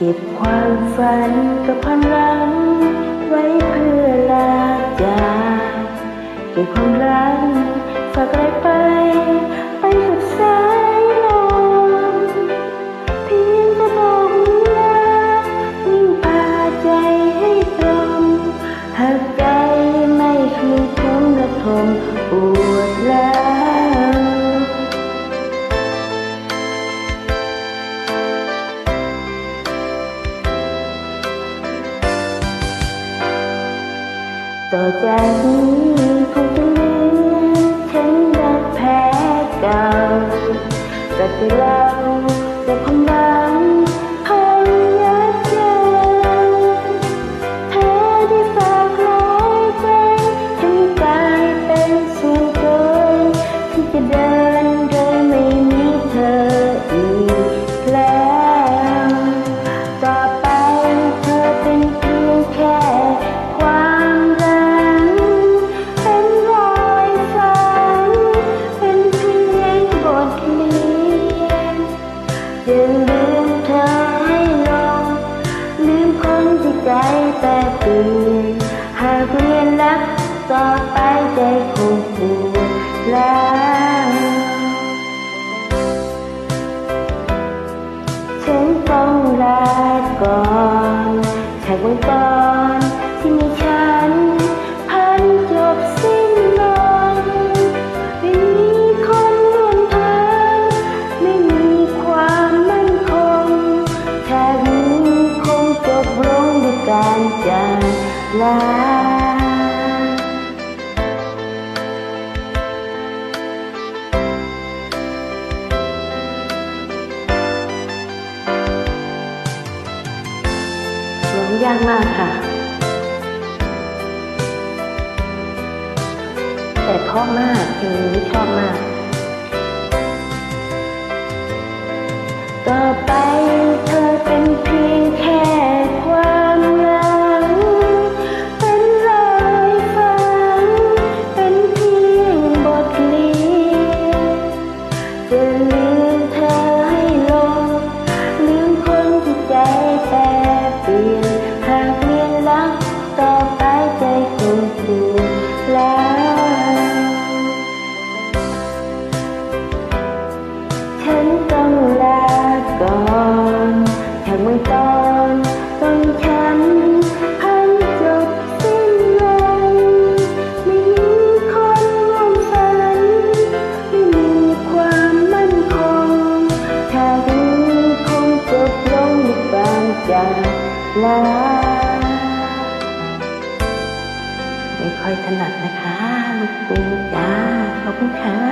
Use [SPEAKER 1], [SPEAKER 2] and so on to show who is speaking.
[SPEAKER 1] ก็บความฝันกับความรักไว้เพื่อลาจากเก็บความรักฝากอะไรไปกับสายลมเพียงจะบอกลายิ่งพาใจให้ตรงหากใจไม่คืนคงระทมปวดร้าวต่อจากนี้คงจะลืมฉันรักแพ้เก่าแต่ที่เราจะความหวังพยายามเจอเธอที่ฝากร้อยใจฉันกลายเป็นส่วนเกินที่จะเดินโดยไม่มีเธออีกแล้วต่อไปเธอเป็นเพียงแค่ความจะลืมเธอให้ลงลืมคนที่ใจแปรเปลี่ยนหากเรียนรักต่อไปใจคงปวดร้าวฉันต้องลาก่อนจากวันก่อนที่มีฉันพันจบสิ้นลงไม่มีคนร่วมทางไม่มีความมั่นคงชาตินี้คงจบลงด้วยการจากลาร้องยากมากค่ะแต่เพราะมากเพลงนี้ชอบมากต่อไปเธอเป็นเพียงแค่ความหลังเป็นรอยฝันเป็นเพียงบทเรียนจะลืมเธอให้ลงลืมคนที่ใจแปรเปลี่ยนหากเรียนรักต่อไปใจคงปวดร้าวฉันต้องลาก่อนจากเมื่อตอนต้องฉันพันจบสิ้นลงไม่มีคนร่วมฝันไม่มีความมั่นคงชาตินี้คงจบลงด้วยการจากลาไม่ค่อยถนัดนะคะลูกปูจ้าขอบคุณค่ะ